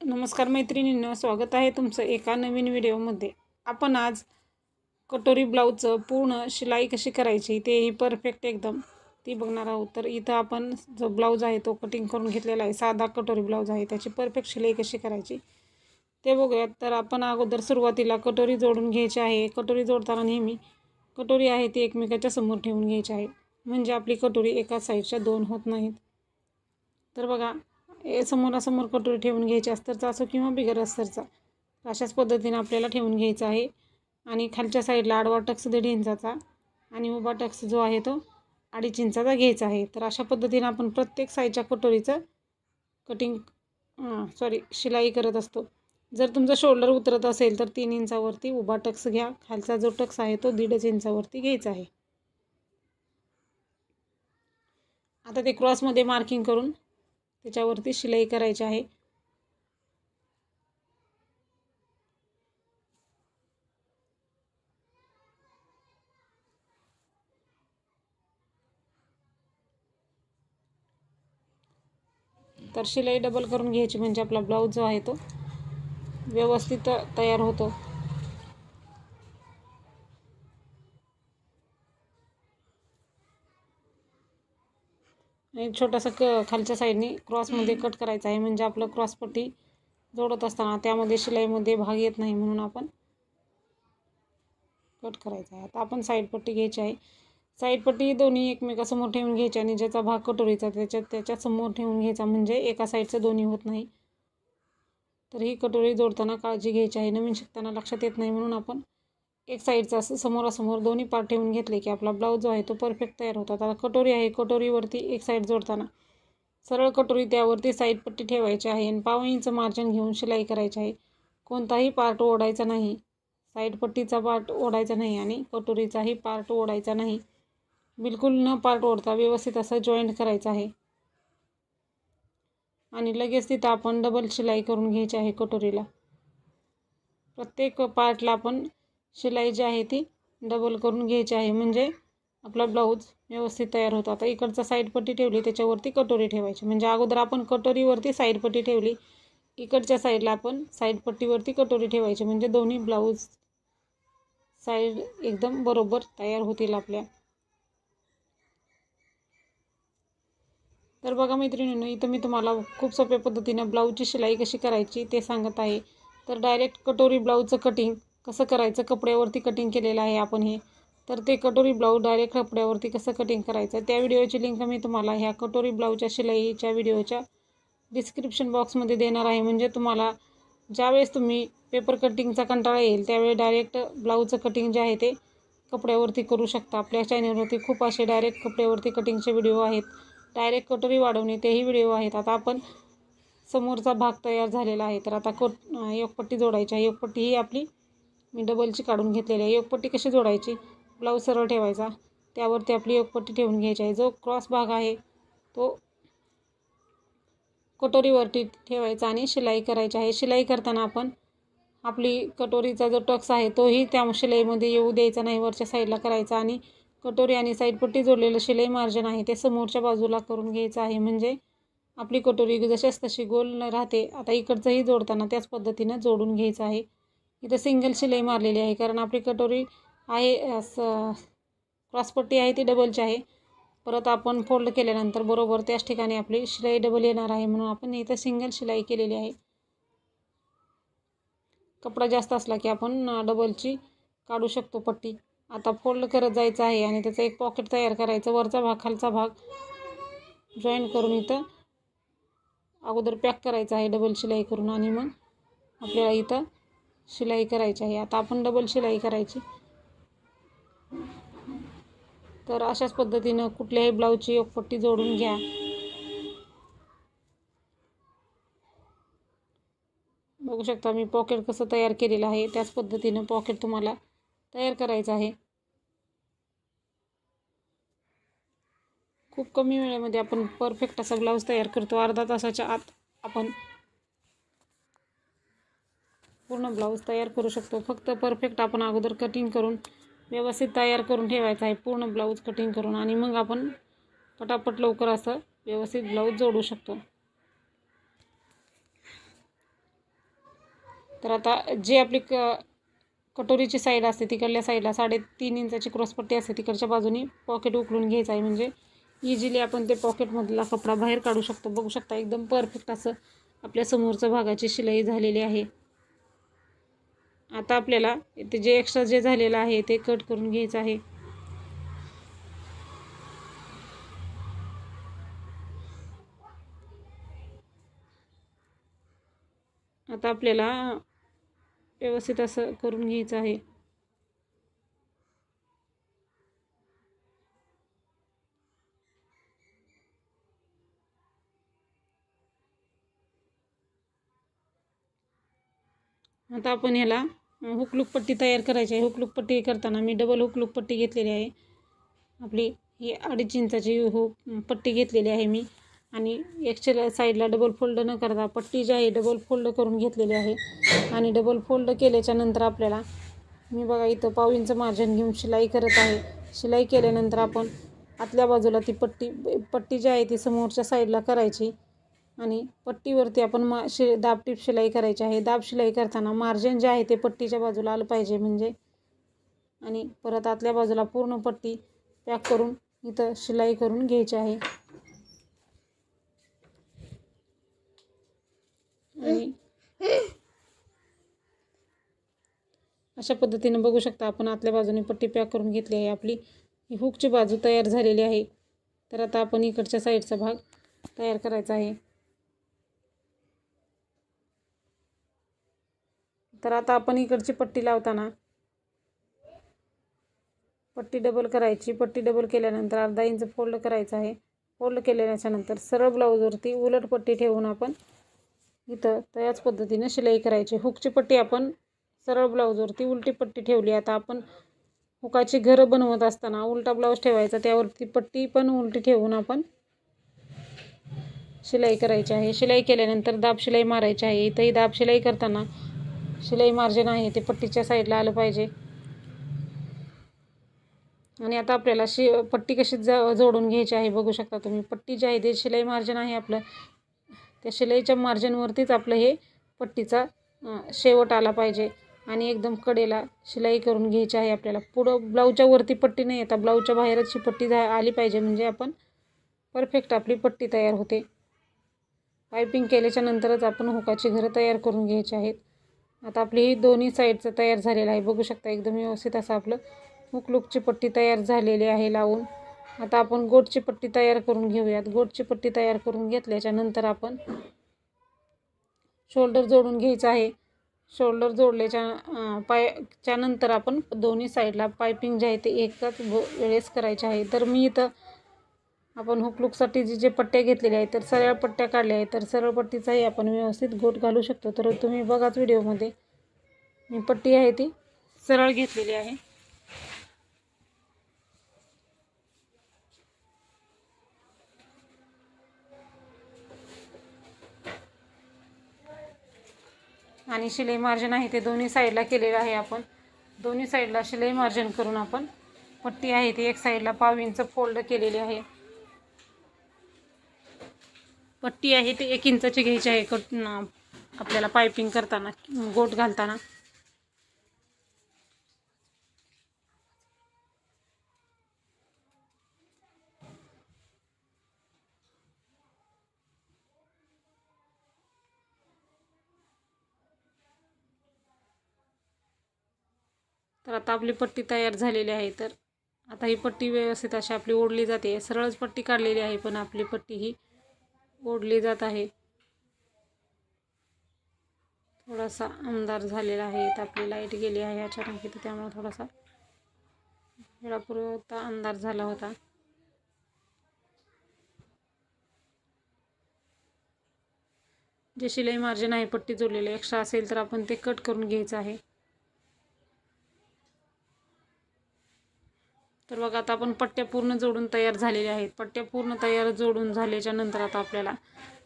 नमस्कार मैत्रिणींनो, स्वागत आहे तुमचं एका नवीन व्हिडिओमध्ये। आपण आज कटोरी ब्लाऊजचं पूर्ण शिलाई कशी करायची तेही परफेक्ट एकदम ती बघणार आहोत। तर इथं आपण जो ब्लाऊज आहे तो कटिंग करून घेतलेला आहे, साधा कटोरी ब्लाऊज आहे, त्याची परफेक्ट शिलाई कशी करायची ते बघूयात। तर आपण अगोदर सुरुवातीला कटोरी जोडून घ्यायची आहे। कटोरी जोडताना नेहमी कटोरी आहे ती एकमेकाच्या समोर ठेवून घ्यायची आहे, म्हणजे आपली कटोरी एका साईडच्या दोन होत नाहीत। तर बघा, समोरासमोर कटोरी ठेवून घ्यायची, अस्तरचा असो किंवा बिगर अस्तरचा, अशाच पद्धतीने आपल्याला ठेवून घ्यायचा आहे। आणि खालच्या साईडला आडवा टक्स 1.5 इंचाचा आणि उभा टक्स जो आहे तो 2.5 इंचाचा घ्यायचा आहे। तर अशा पद्धतीने आपण प्रत्येक साईडच्या कटोरीचं शिलाई करत असतो। जर तुमचा शोल्डर उतरत असेल तर 3 इंचावरती उभा टक्स घ्या, खालचा जो टक्स आहे तो 1.5 इंचावरती घ्यायचा आहे। आता ते क्रॉसमध्ये मार्किंग करून त्याच्यावरती शिलाई करायची आहे। तर शिलाई डबल करून घ्यायची, म्हणजे आपला ब्लाऊज जो आहे तो व्यवस्थित तयार होतो। आणि छोटासा खालच्या साईडने क्रॉसमध्ये कट करायचा आहे, म्हणजे आपलं क्रॉसपट्टी जोडत असताना त्यामध्ये शिलाईमध्ये भाग येत नाही, म्हणून आपण कट करायचा आहे। आता आपण साईड पट्टी घ्यायची आहे। साईड पट्टी दोन्ही एकमेकासमोर ठेवून घ्यायची आणि ज्याचा भाग कटोरीचा त्याच्या समोर ठेवून घ्यायचा, म्हणजे एका साईडचं दोन्ही होत नाही। तर ही कटोरी जोडताना काळजी घ्यायची आहे, नवीन शिकताना लक्षात येत नाही, म्हणून आपण एक साईडचं असं समोरासमोर दोन्ही पार्ट ठेवून घेतले की आपला ब्लाऊज जो आहे तो परफेक्ट तयार होतात। आता कटोरी आहे, कटोरीवरती एक साईड जोडताना सरळ कटोरी त्यावरती साईड पट्टी ठेवायची आहे आणि 1/2 इंच मार्जिन घेऊन शिलाई करायची आहे। कोणताही पार्ट ओढायचा नाही, साईड पट्टीचा पार्ट ओढायचा नाही आणि कटोरीचाही पार्ट ओढायचा नाही, बिलकुल न पार्ट ओढता व्यवस्थित असं जॉईंट करायचं आहे। आणि लगेच तिथं आपण डबल शिलाई करून घ्यायची आहे कटोरीला। प्रत्येक पार्टला आपण शिलाई जी आहे ती डबल करून घ्यायची आहे, म्हणजे आपला ब्लाऊज व्यवस्थित तयार होतो। आता इकडचा साईड पट्टी ठेवली, त्याच्यावरती कटोरी ठेवायची, म्हणजे अगोदर आपण कटोरीवरती साईड पट्टी ठेवली, इकडच्या साईडला आपण साईड पट्टीवरती कटोरी ठेवायची, म्हणजे दोन्ही ब्लाऊज साईड एकदम बरोबर तयार होतील आपल्या। तर बघा मैत्रिणींनो, इथं मी तुम्हाला खूप सोप्या पद्धतीने ब्लाऊजची शिलाई कशी करायची ते सांगत आहे। तर डायरेक्ट कटोरी ब्लाऊजचं कटिंग कसं करायचं, कपड्यावरती कटिंग केलेलं आहे आपण हे, तर ते कटोरी ब्लाऊज डायरेक्ट कपड्यावरती कसं कटिंग करायचं त्या व्हिडिओची लिंक मी तुम्हाला ह्या कटोरी ब्लाऊजच्या शिलाईच्या व्हिडिओच्या डिस्क्रिप्शन बॉक्समध्ये देणार आहे। म्हणजे तुम्हाला ज्यावेळेस तुम्ही पेपर कटिंगचा कंटाळा येईल त्यावेळी डायरेक्ट ब्लाऊजचं कटिंग जे आहे ते कपड्यावरती करू शकता। आपल्या चॅनलवरती खूप असे डायरेक्ट कपड्यावरती कटिंगचे व्हिडिओ आहेत, डायरेक्ट कटोरी वाढवणे तेही व्हिडिओ आहेत। आता आपण समोरचा भाग तयार झालेला आहे, तर आता योकपट्टी जोडायची आहे। योकपट्टी ही आपली मी डबलची काढून घेतलेली आहे। योकपट्टी कशी जोडायची, ब्लाऊज सरळ ठेवायचा, त्यावरती आपली योकपट्टी ठेवून घ्यायची आहे। जो क्रॉस भाग आहे तो कटोरीवरती ठेवायचा आणि शिलाई करायची आहे। शिलाई करताना आपण आपली कटोरीचा जो टक्स आहे तोही त्या शिलाईमध्ये येऊ द्यायचा नाही, वरच्या साईडला करायचा आणि कटोरी आणि साईड पट्टी जोडलेलं शिलाई मार्जिन आहे ते समोरच्या बाजूला करून घ्यायचं आहे, म्हणजे आपली कटोरी जशाच तशी गोल राहते। आता इकडचंही जोडताना त्याच पद्धतीनं जोडून घ्यायचं आहे। इथं सिंगल शिलाई मारलेली आहे, कारण आपली कटोरी आहे क्रॉसपट्टी आहे ती डबलची आहे। परत आपण फोल्ड केल्यानंतर बरोबर त्याच ठिकाणी आपली शिलाई डबल येणार आहे, म्हणून आपण इथं सिंगल शिलाई केलेली आहे। कपडा जास्त असला की आपण डबलची काढू शकतो पट्टी। आता फोल्ड करत जायचं आहे आणि त्याचं एक पॉकेट तयार करायचं, वरचा भाग खालचा भाग जॉईन करून इथं अगोदर पॅक करायचं आहे डबल शिलाई करून, आणि मग आपल्याला इथं शिलाई करायची आहे। आता आपण डबल शिलाई करायची, तर अशाच पद्धतीनं कुठल्याही ब्लाऊजची एक पट्टी जोडून घ्या। बघू शकता मी पॉकेट कसं तयार केलेलं आहे, त्याच पद्धतीनं पॉकेट तुम्हाला तयार करायचं आहे। खूप कमी वेळेमध्ये आपण परफेक्ट असा ब्लाऊज तयार करतो। अर्धा तासाच्या आत आपण पूर्ण ब्लाऊज तयार करू शकतो। फक्त परफेक्ट आपण अगोदर कटिंग करून व्यवस्थित तयार करून ठेवायचं आहे, पूर्ण ब्लाऊज कटिंग करून, आणि मग आपण पटापट लवकर असं व्यवस्थित ब्लाऊज जोडू शकतो। तर आता जे आपली कटोरीची साईड असते तिकडल्या साईडला 3.5 इंचाची क्रॉसपट्टी असते तिकडच्या बाजूनी पॉकेट उकळून घ्यायचं आहे, म्हणजे इझिली आपण ते पॉकेटमधला कपडा बाहेर काढू शकतो. बघू शकता एकदम परफेक्ट असं आपल्या समोरच्या भागाची शिलाई झालेली आहे. आता आपल्याला ते जे एक्स्ट्रा जे झालेलं आहे ते कट करून घ्यायचं आहे. आता आपल्याला व्यवस्थित असं करून घ्यायचं आहे. आता आपण ह्याला हुकलूक पट्टी तयार करायची आहे. हुकलूक पट्टी करताना मी डबल हुकलूक पट्टी घेतलेली आहे. आपली ही 2.5 इंचाची पट्टी घेतलेली आहे मी, आणि एक्स्ट्रा साईडला डबल फोल्ड न करता पट्टी जी आहे डबल फोल्ड करून घेतलेली आहे. आणि डबल फोल्ड केल्याच्या नंतर आपल्याला मी बघा इथं 1/2 इंच मार्जिन घेऊन शिलाई करत आहे. शिलाई केल्यानंतर आपण आतल्या बाजूला ती पट्टी जी आहे ती समोरच्या साईडला करायची, आणि पट्टीवरती आपण दाबटीप शिलाई करायची आहे. दाब शिलाई करताना मार्जिन जे आहे ते पट्टीच्या बाजूला आलं पाहिजे म्हणजे, आणि परत आतल्या बाजूला पूर्ण पट्टी पॅक करून इथं शिलाई करून घ्यायची आहे. आणि अशा पद्धतीने बघू शकता आपण आतल्या बाजूने पट्टी पॅक करून घेतली आहे. आपली ही हुकची बाजू तयार झालेली आहे. तर आता आपण इकडच्या साईडचा भाग तयार करायचा आहे. तर आता आपण इकडची पट्टी लावताना पट्टी डबल करायची. पट्टी डबल केल्यानंतर 1/2 इंच फोल्ड करायचं आहे. फोल्ड केल्याच्या नंतर सरळ ब्लाऊजवरती उलट पट्टी ठेवून आपण इथं त्याच पद्धतीने शिलाई करायची. हुकची पट्टी आपण सरळ ब्लाऊजवरती उलटी पट्टी ठेवली. आता आपण हुकाची घरं बनवत असताना उलटा ब्लाऊज ठेवायचा, त्यावरती पट्टी पण उलटी ठेवून आपण शिलाई करायची आहे. शिलाई केल्यानंतर दाब शिलाई मारायची आहे. इथंही दाब शिलाई करताना शिलाई मार्जिन आहे ते पट्टीच्या साईडला आलं पाहिजे. आणि आता आपल्याला पट्टी कशी जोडून घ्यायची आहे बघू शकता तुम्ही. पट्टी जी आहे ते शिलाई मार्जिन आहे आपलं, त्या शिलाईच्या मार्जिनवरतीच आपलं हे पट्टीचा शेवट आला पाहिजे, आणि एकदम कडेला शिलाई करून घ्यायची आहे आपल्याला. पुढं ब्लाऊजच्या वरती पट्टी नाही येता, ब्लाऊजच्या बाहेरच ही पट्टी आली पाहिजे, म्हणजे आपण परफेक्ट आपली पट्टी तयार होते. पायपिंग केल्याच्या नंतरच आपण हुकाची घरं तयार करून घ्यायची आहेत. आता आपली ही दोन्ही साईडचं तयार झालेलं आहे बघू शकता. एकदम व्यवस्थित असं आपलं हुकलूकची पट्टी तयार झालेली आहे लावून. आता आपण गोटची पट्टी तयार करून घेऊयात. गोटची पट्टी तयार करून घेतल्याच्या नंतर आपण शोल्डर जोडून घ्यायचं आहे. शोल्डर जोडल्याच्या नंतर आपण दोन्ही साईडला पायपिंग जे आहे ते एकाच वेळेस करायचे आहे. तर मी इथं आपण हुकलूकसाठी जे पट्ट्या घेतलेल्या आहेत तर सरळ पट्ट्या काढल्या आहेत, तर सरळ पट्टीचाही आपण व्यवस्थित गोट घालू शकतो. तर तुम्ही बघाच व्हिडिओमध्ये मी पट्टी आहे ती सरळ घेतलेली आहे. आणि शिलाई मार्जिन आहे ते दोन्ही साईडला केलेलं आहे. आपण दोन्ही साईडला शिलाई मार्जिन करून आपण पट्टी आहे ती एक साईडला 1/2 इंच फोल्ड केलेली आहे. पट्टी आहे ती 1 इंचाची घ्यायची आहे आपल्याला पायपिंग करताना गोट घालताना. तर आता आपली पट्टी तयार झालेली आहे. तर आता ही पट्टी व्यवस्थित अशी आपली ओढली जाते. सरळच पट्टी काढलेली आहे पण आपली पट्टी ही ओढली जात आहे. थोडासा अंधार झालेला आहे. इथं आपली लाईट गेली आहे अचानक इथं, त्यामुळे थोडासा वेळापूर्वी होता अंधार झाला होता. जे शिलाई मार्जिन आहे पट्टी जोडलेले एक्स्ट्रा असेल तर आपण ते कट करून घ्यायचं आहे. तर बघा आता आपण पट्ट्या पूर्ण जोडून तयार झालेल्या आहेत. पट्ट्या पूर्ण तयार जोडून झाल्याच्या नंतर आता आपल्याला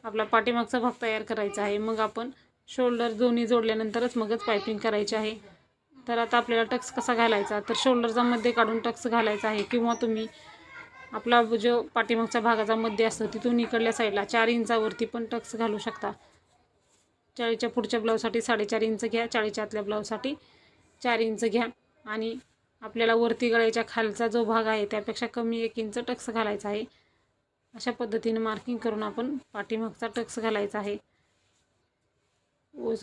आपला पाठीमागचा भाग तयार करायचा आहे. मग आपण शोल्डर दोन्ही जोडल्यानंतरच मगच पायपिंग करायची आहे. तर आता आपल्याला टक्स कसा घालायचा, तर शोल्डरचा मध्ये काढून टक्स घालायचा आहे, किंवा तुम्ही आपला जो पाठीमागच्या भागाचा मध्ये असतो तिथून इकडल्या साईडला 4 इंचावरती पण टक्स घालू शकता. 40च्या पुढच्या ब्लाऊजसाठी 4.5 इंच घ्या, 40च्या आतल्या ब्लाऊजसाठी 4 इंच घ्या आणि आपल्याला वरती गळ्याच्या खालचा जो भाग आहे त्यापेक्षा कमी 1 इंच टक्स घालायचा आहे. अशा पद्धतीने मार्किंग करून आपण पाठीमागचा टक्स घालायचा आहे.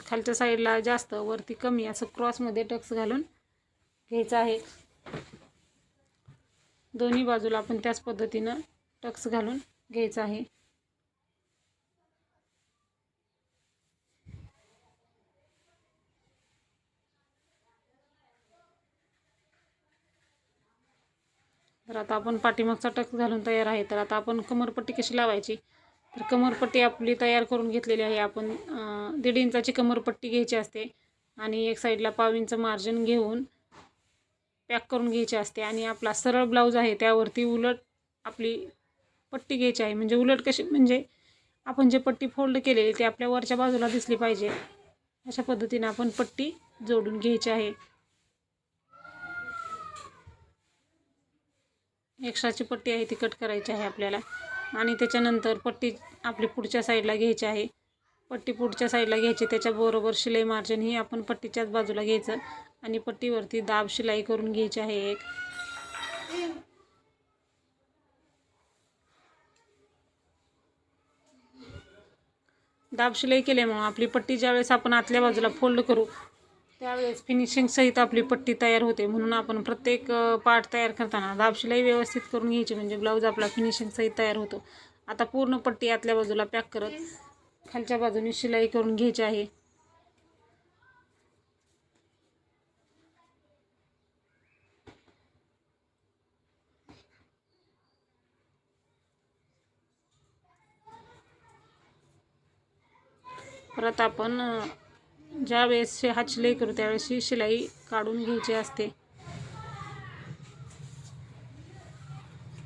खालच्या साईडला जास्त वरती कमी असं क्रॉसमध्ये टक्स घालून घ्यायचं आहे. दोन्ही बाजूला आपण त्याच पद्धतीनं टक्स घालून घ्यायचं आहे. तर आता आपण पाठीमागचा टक्स घालून तयार आहे. तर आता आपण कमरपट्टी कशी लावायची, तर कमरपट्टी आपली तयार करून घेतलेली आहे. आपण 1.5 इंचाची कमरपट्टी घ्यायची असते आणि एक साईडला 1/2 इंच मार्जिन घेऊन पॅक करून घ्यायची असते आणि आपला सरळ ब्लाऊज आहे त्यावरती उलट आपली पट्टी घ्यायची आहे. म्हणजे उलट कशी, म्हणजे आपण जे पट्टी फोल्ड केलेली ते आपल्या वरच्या बाजूला दिसली पाहिजे अशा पद्धतीने आपण पट्टी जोडून घ्यायची आहे. एक्स्ट्राची पट्टी आहे ती कट करायची आहे आपल्याला आणि त्याच्यानंतर पट्टी आपली पुढच्या साईडला घ्यायची आहे. पट्टी पुढच्या साईडला घ्यायची, त्याच्याबरोबर शिलाई मार्जिन ही आपण पट्टीच्याच बाजूला घ्यायचं आणि पट्टीवरती दाब शिलाई करून घ्यायची आहे एक. दाब शिलाई केल्यामुळे आपली पट्टी ज्यावेळेस आपण आतल्या बाजूला फोल्ड करू त्यावेळेस फिनिशिंग सहित आपली पट्टी तयार होते. म्हणून आपण प्रत्येक पार्ट तयार करताना दाब शिलाई व्यवस्थित करून घ्यायची, म्हणजे ब्लाऊज आपला फिनिशिंग सहित तयार होतो. आता पूर्ण पट्टी आतल्या बाजूला पॅक करत खालच्या बाजूने शिलाई करून घ्यायची आहे. परत आपण ज्या वेळेस हात शिलाई करू त्यावेळेस ही शिलाई काढून घ्यायची असते.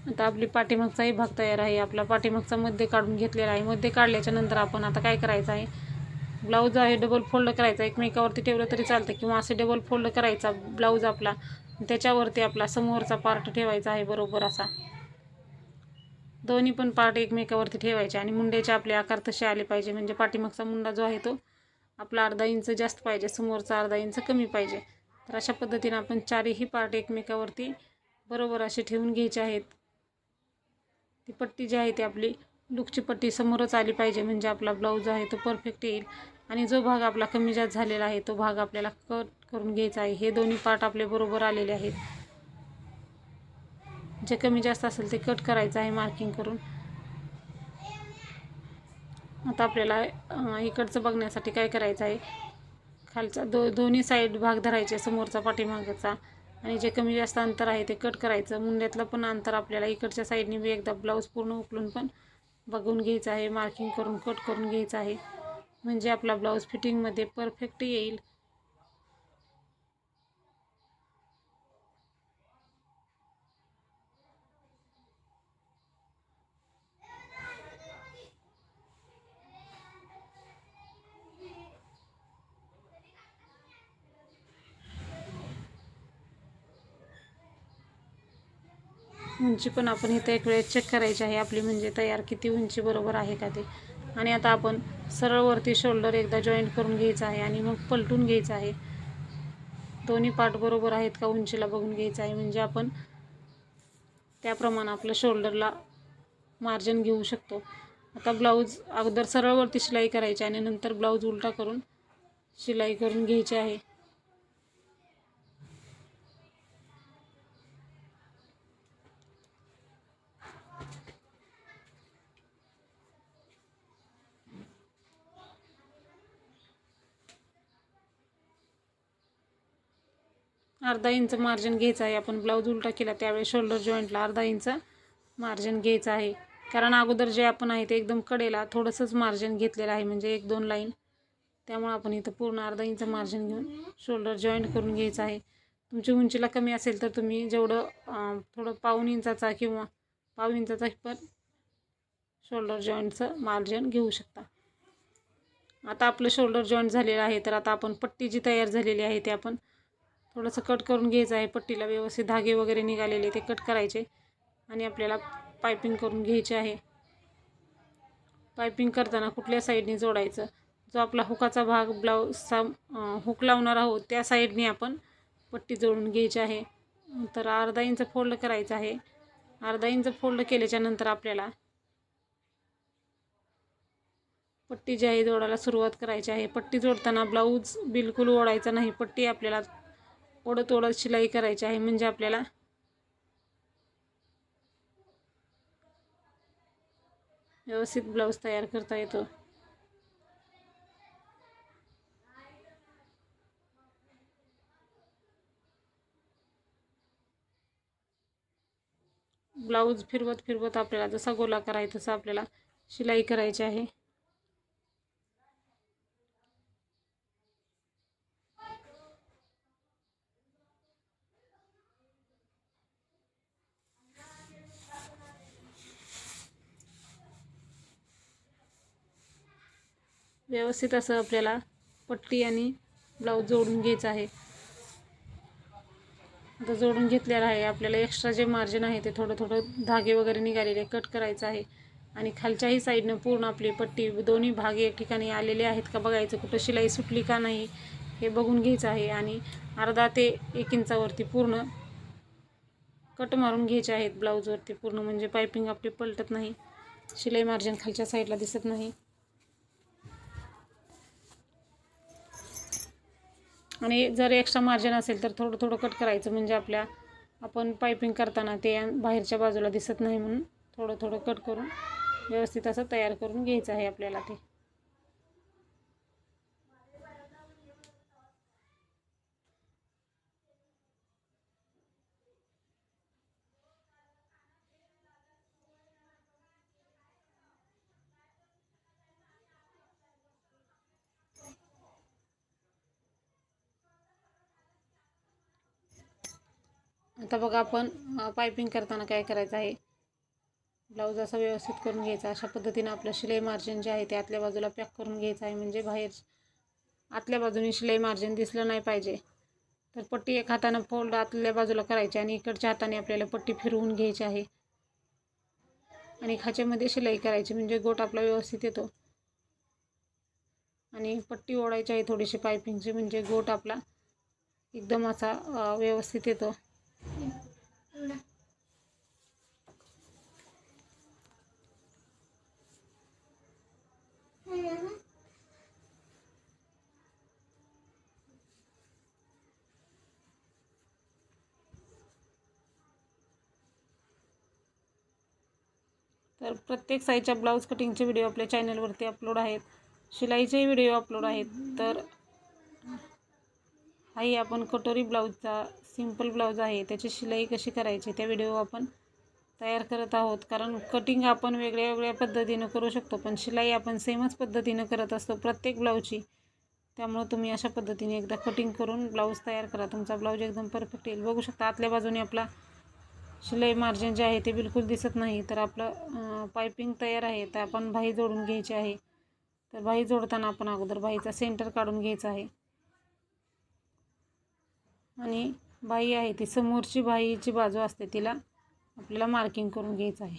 आता आपली पाठीमागचाही भाग तयार आहे. आपला पाठीमागचा मध्ये काढून घेतलेला आहे. मध्ये काढल्याच्या नंतर आपण आता काय करायचं आहे, ब्लाऊज आहे डबल फोल्ड करायचा. एकमेकावरती ठेवलं तरी चालतं किंवा असे डबल फोल्ड करायचा ब्लाऊज आपला, त्याच्यावरती आपला समोरचा पार्ट ठेवायचा आहे बरोबर असा. दोन्ही पण पार्ट एकमेकावरती ठेवायचे आणि मुंड्याचे आपले आकार तसे आले पाहिजे. म्हणजे पाठीमागचा मुंडा जो आहे तो आपला 1/2 इंच जास्त पाहिजे, समोरचा 1/2 इंच कमी पाहिजे. तर अशा पद्धतीने आपण चारही पार्ट एकमेकावरती बरोबर असे ठेवून घ्यायचे आहेत. ती पट्टी जी आहे ती आपली लुकची पट्टी समोरच आली पाहिजे, म्हणजे आपला ब्लाऊज आहे तो परफेक्ट येईल. आणि जो भाग आपला कमी जास्त झालेला आहे तो भाग आपल्याला कट करून घ्यायचा आहे. हे दोन्ही पार्ट आपले बरोबर आलेले आहेत. जे कमी जास्त असेल ते कट करायचं आहे मार्किंग करून. आता आपल्याला इकडचं बघण्यासाठी काय करायचं आहे, खालचा दोन्ही साईड भाग धरायचे, समोरचा पाठीमागचा, आणि जे कमी जास्त अंतर आहे ते कट करायचं. मुंड्यातलं पण अंतर आपल्याला इकडच्या साईडने बी एकदा ब्लाऊज पूर्ण उकलून पण बघून घ्यायचं आहे, मार्किंग करून कट करून घ्यायचं आहे, म्हणजे आपला ब्लाऊज फिटिंगमध्ये परफेक्ट येईल. उंची पण आपण इथे एक वेळेस चेक करायची आहे आपली, म्हणजे तयार किती उंची बरोबर आहे का ते. आणि आता आपण सरळ वरती शोल्डर एकदा जॉईंट करून घ्यायचं आहे आणि मग पलटून घ्यायचं आहे. दोन्ही पार्ट बरोबर आहेत का उंचीला बघून घ्यायचं आहे, म्हणजे आपण त्याप्रमाणे आपलं शोल्डरला मार्जिन घेऊ शकतो. आता ब्लाऊज अगोदर सरळ वरती शिलाई करायची आणि नंतर ब्लाऊज उलटा करून शिलाई करून घ्यायची आहे. अर्धा इंच मार्जिन घ्यायचं आहे. आपण ब्लाऊज उलटा केला त्यावेळेस शोल्डर जॉईंटला अर्धा इंच मार्जिन घ्यायचं आहे. कारण अगोदर जे आपण आहे ते एकदम कडेला थोडंसंच मार्जिन घेतलेलं आहे, म्हणजे 1-2 लाईन. त्यामुळे आपण इथं पूर्ण अर्धा इंच मार्जिन घेऊन शोल्डर जॉईंट करून घ्यायचं आहे. तुमची उंचीला कमी असेल तर तुम्ही जेवढं थोडं 1/2 इंचाचा किंवा 1/2 इंचाचा पण शोल्डर जॉईंटचं मार्जिन घेऊ शकता. आता आपलं शोल्डर जॉईंट झालेलं आहे. तर आता आपण पट्टी जी तयार झालेली आहे ते आपण थोडंसं कट करून घ्यायचं आहे. पट्टीला व्यवस्थित धागे वगैरे निघालेले ते कट करायचे आणि आपल्याला पायपिंग करून घ्यायचे आहे. पायपिंग करताना कुठल्या साईडने जोडायचं जो आपला हुकाचा भाग ब्लाऊजचा हुक लावणार आहोत त्या साईडने आपण पट्टी जोडून घ्यायची आहे. तर अर्धा इंच फोल्ड करायचं आहे. अर्धा इंच फोल्ड केल्याच्या नंतर आपल्याला पट्टी जी आहे जोडायला सुरुवात करायची आहे. पट्टी जोडताना ब्लाऊज बिलकुल ओढायचा नाही. पट्टी आपल्याला ओढत ओढत शिलाई करायची आहे, म्हणजे आपल्याला व्यवस्थित ब्लाऊज तयार करता येतो. ब्लाऊज फिरवत फिरवत आपल्याला जसा गोलाकार आहे तसा आपल्याला शिलाई करायची आहे. व्यवस्थित असं आपल्याला पट्टी आणि ब्लाऊज जोडून घ्यायचं आहे. आता जोडून घेतलेलं आहे. आपल्याला एक्स्ट्रा जे मार्जिन आहे ते थोडं थोडं धागे वगैरे निघालेले कट करायचं आहे. आणि खालच्याही साईडनं पूर्ण आपली पट्टी दोन्ही भाग एक ठिकाणी आलेले आहेत का बघायचं, कुठं शिलाई सुटली का नाही हे बघून घ्यायचं आहे. आणि अर्धा ते 1 इंचावरती पूर्ण कट मारून घ्यायचे आहेत ब्लाऊजवरती पूर्ण, म्हणजे पायपिंग आपली पलटत नाही, शिलाई मार्जिन खालच्या साईडला दिसत नाही. आणि जर एक्स्ट्रा मार्जिन असेल तर थोडं थोडं कट करायचं, म्हणजे आपण पायपिंग करताना ते बाहेरच्या बाजूला दिसत नाही, म्हणून थोडं थोडं कट करून व्यवस्थित असं तयार करून घ्यायचं आहे आपल्याला ते. आता बघा, आपण पायपिंग करताना काय करायचं आहे, ब्लाऊज असा व्यवस्थित करून घ्यायचा. अशा पद्धतीने आपलं शिलाई मार्जिन जे आहे ते आतल्या बाजूला पॅक करून घ्यायचं आहे, म्हणजे बाहेर आतल्या बाजूने शिलाई मार्जिन दिसलं नाही पाहिजे. तर पट्टी एक हातानं फोल्ड आतल्या बाजूला करायची आणि इकडच्या हाताने आपल्याला पट्टी फिरवून घ्यायची आहे आणि खाचेमध्ये शिलाई करायची, म्हणजे गोट आपला व्यवस्थित येतो. आणि पट्टी ओढायची आहे थोडीशी पायपिंगची, म्हणजे गोट आपला एकदम असा व्यवस्थित येतो. तर प्रत्येक साईजच्या ब्लाऊज कटिंगचे व्हिडिओ आपल्या चॅनलवरती अपलोड आहेत. शिलाईचेही व्हिडिओ अपलोड आहेत. तर हाही आपण कटोरी ब्लाऊजचा सिंपल ब्लाऊज आहे, त्याची शिलाई कशी करायची त्या व्हिडिओ आपण तयार करत आहोत. कारण कटिंग आपण वेगळ्या वेगळ्या पद्धतीनं करू शकतो, पण शिलाई आपण सेमच पद्धतीनं करत असतो प्रत्येक ब्लाऊजची. त्यामुळे तुम्ही अशा पद्धतीने एकदा कटिंग करून ब्लाऊज तयार करा, तुमचा ब्लाऊज एकदम परफेक्ट येईल. बघू शकता आतल्या बाजूने आपला शिलाई मार्जिन जे आहे ते बिलकुल दिसत नाही. तर आपलं पायपिंग तयार आहे. तर आपण बाही जोडून घ्यायची आहे. तर बाही जोडताना आपण अगोदर बाहीचा सेंटर काढून घ्यायचा आहे आणि बाही आहे ती समोरची बाहीची बाजू असते तिला आपल्याला मार्किंग करून घ्यायचं आहे.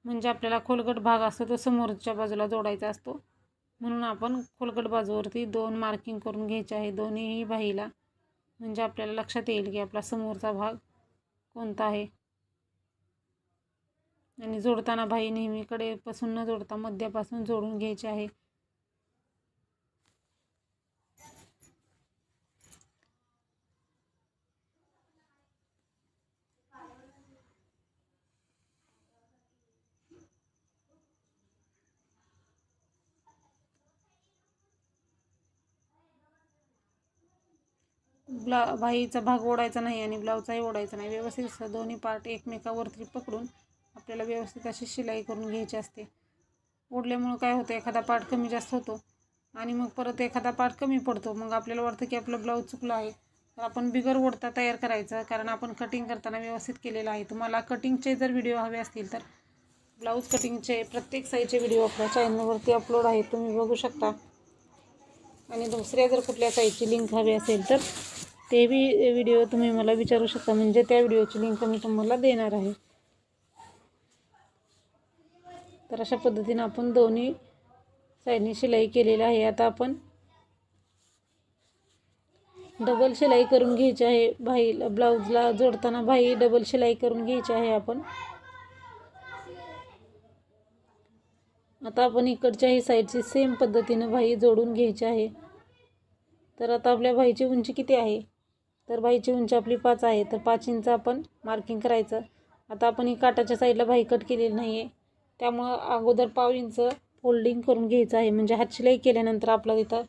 म्हणजे आपल्याला खोलगट भाग असतो तो समोरच्या बाजूला जोडायचा असतो, म्हणून आपण खोलगट बाजूवरती 2 मार्किंग करून घ्यायचे आहे दोन्हीही बाहीला, म्हणजे आपल्याला लक्षात येईल की आपला समोरचा भाग कोणता आहे. आणि जोडताना बाही नेहमी कडेपासून न जोडता मध्यापासून जोडून घ्यायची आहे. बाहीचा भाग ओढायचा नाही आणि ब्लाऊजचाही ओढायचा नाही. व्यवस्थित दोन्ही पार्ट एकमेकावरती पकडून आपल्याला व्यवस्थित अशी शिलाई करून घ्यायची असते. ओढल्यामुळं काय होतं, एखादा पार्ट कमी जास्त होतो आणि मग परत एखादा पार्ट कमी पडतो. मग आपल्याला वाटतं की आपलं ब्लाऊज चुकलं आहे. तर आपण बिगर ओढता तयार करायचं, कारण आपण कटिंग करताना व्यवस्थित केलेलं आहे. तुम्हाला कटिंगचे जर व्हिडिओ हवे असतील तर ब्लाऊज कटिंगचे प्रत्येक साईजचे व्हिडिओ आपल्या चॅनलवरती अपलोड आहेत, तुम्ही बघू शकता. आणि दुसऱ्या जर कुठल्या साईजची लिंक हवी असेल तर ते बी व्हिडिओ तुम्ही मला विचारू शकता, म्हणजे त्या व्हिडिओची लिंक मी तुम्हाला देणार आहे. तर अशा पद्धतीने आपण दोन्ही साईडने शिलाई केलेलं आहे. आता आपण डबल शिलाई करून घ्यायची आहे. भाईला ब्लाऊजला जोडताना भाई डबल शिलाई करून घ्यायची आहे आपण. आता आपण इकडच्याही साईडची सेम पद्धतीनं भाई जोडून घ्यायची आहे. तर आता आपल्या भाईची उंची किती आहे, तर भाईची उंची आपली 5 आहे. तर 5 इंच आपण मार्किंग करायचं. आता आपण ही काटाच्या साईडला भाई कट केलेली नाही आहे, त्यामुळं अगोदर पाव इंच फोल्डिंग करून घ्यायचं आहे. म्हणजे हात शिलाई केल्यानंतर आपल्याला तिथं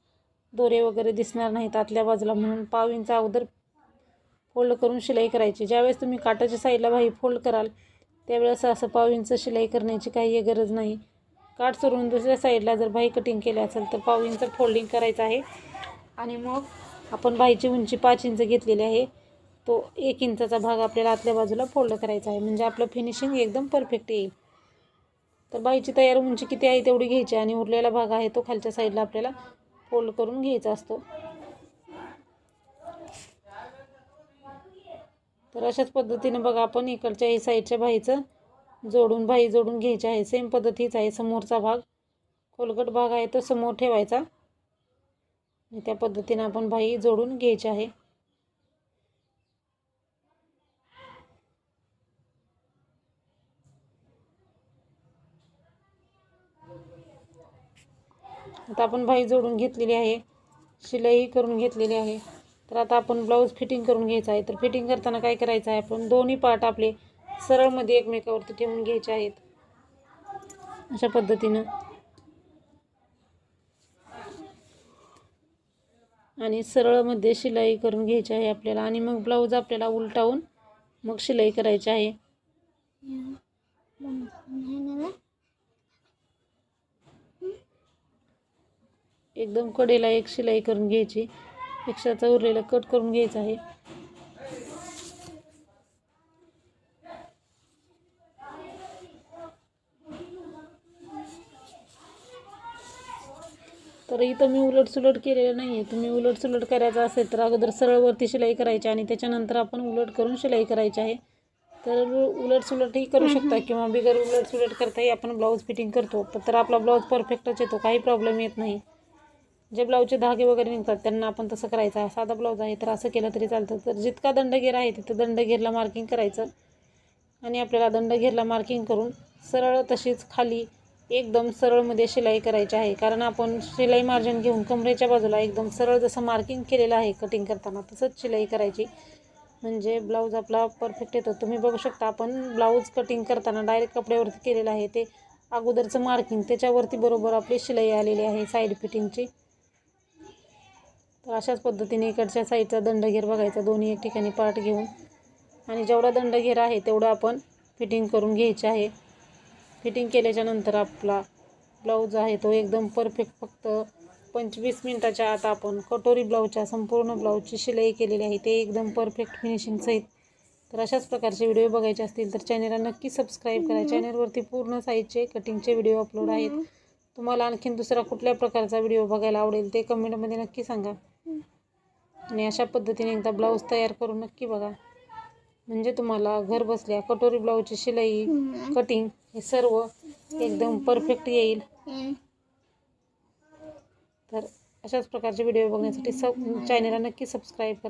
दोरे वगैरे दिसणार नाहीत आतल्या बाजूला, म्हणून पाव इंच अगोदर फोल्ड करून शिलाई करायची. ज्यावेळेस तुम्ही काटाच्या साईडला भाई फोल्ड कराल त्यावेळेस असं पाव इंच शिलाई करण्याची काही गरज नाही. काठ सोडून दुसऱ्या साईडला जर भाई कटिंग केले असेल तर पाव इंच फोल्डिंग करायचं आहे. आणि मग आपण भाईची उंची 5 इंच घेतलेली आहे, तो 1 इंचाचा भाग आपल्याला आतल्या बाजूला फोल्ड करायचा आहे. म्हणजे आपलं फिनिशिंग एकदम परफेक्ट येईल. तर भाईची तयार उंची किती आहे तेवढी घ्यायची आणि उरलेला भाग आहे तो खालच्या साईडला आपल्याला फोल्ड करून घ्यायचा असतो. तर अशाच पद्धतीने बघा आपण इकडच्या साईडच्या भाईचं भाई जोडून घ्यायचे आहे. सेम पद्धतीच आहे. समोरचा भाग खोलगट भाग आहे तो समोर ठेवायचा आणि त्या पद्धतीने आपण भाई जोडून घ्यायचे आहे. आता आपण भाई जोडून घेतलेली आहे, शिलाई करून घेतलेली आहे. तर आता आपण ब्लाऊज फिटिंग करून घ्यायचा आहे. तर फिटिंग करताना काय करायचं आहे, आपण दोन्ही पार्ट आपले सरळमध्ये एकमेकावरती ठेवून घ्यायचे आहेत अशा पद्धतीनं. आणि सरळमध्ये शिलाई करून घ्यायची आहे आपल्याला. आणि मग ब्लाऊज आपल्याला उलटावून मग शिलाई करायची आहे. एकदम कडेला एक शिलाई करून घ्यायची, एक्स्ट्राचा उरलेला कट करून घ्यायचा आहे. तर इथं मी उलटसुलट केलेलं नाही आहे. तुम्ही उलटसुलट करायचं असेल तर अगोदर सरळवरती शिलाई करायची आणि त्याच्यानंतर आपण उलट करून शिलाई करायची आहे. तर उलटसुलटही करू शकता किंवा बिगर उलटसुलट करताही आपण ब्लाऊज फिटिंग करतो. तर आपला ब्लाऊज परफेक्टच येतो, काही प्रॉब्लेम येत नाही. जे ब्लाऊजचे धागे वगैरे निघतात त्यांना आपण तसं करायचं. साधा ब्लाऊज आहे तर असं केलं तरी चालतं. तर जितका दंडगेर आहे तिथं दंडगेरला मार्किंग करायचं आणि आपल्याला दंडगेरला मार्किंग करून सरळ तशीच खाली एकदम सरळमध्ये शिलाई करायची आहे. कारण आपण शिलाई मार्जिन घेऊन कमरेच्या बाजूला एकदम सरळ जसं मार्किंग केलेलं आहे कटिंग करताना तसंच शिलाई करायची, म्हणजे ब्लाऊज आपला परफेक्ट येतो. तुम्ही बघू शकता आपण ब्लाऊज कटिंग करताना डायरेक्ट कपड्यावरती केलेलं आहे, ते अगोदरचं मार्किंग त्याच्यावरती बरोबर आपली शिलाई आलेली आहे साईड फिटिंगची. तर अशाच पद्धतीने इकडच्या साईडचा दंडगेर बघायचा दोन्ही एक ठिकाणी पार्ट घेऊन, आणि जेवढा दंडगेर आहे तेवढं आपण फिटिंग करून घ्यायचे आहे. फिटिंग केल्याच्या नंतर आपला ब्लाऊज आहे तो एकदम परफेक्ट फक्त 25 मिनिटाच्या आत आपण कटोरी ब्लाऊजच्या संपूर्ण ब्लाऊजची शिलाई केलेली आहे, ते एकदम परफेक्ट फिनिशिंग सहित. तर अशाच प्रकारचे व्हिडिओ बघायचे असतील तर चॅनलला नक्की सबस्क्राईब करा. चॅनलवरती पूर्ण साईजचे कटिंगचे व्हिडिओ अपलोड आहेत. तुम्हाला आणखीन दुसरा कुठल्या प्रकारचा व्हिडिओ बघायला आवडेल ते कमेंटमध्ये नक्की सांगा. आणि अशा पद्धतीने एकदा ब्लाऊज तयार करून नक्की बघा, म्हणजे तुम्हाला घर बसल्या कटोरी ब्लाऊजची शिलाई कटिंग हे सर्व एकदम परफेक्ट येईल. तर अशाच प्रकारचे व्हिडिओ बघण्यासाठी चॅनलला नक्की सबस्क्राईब करा.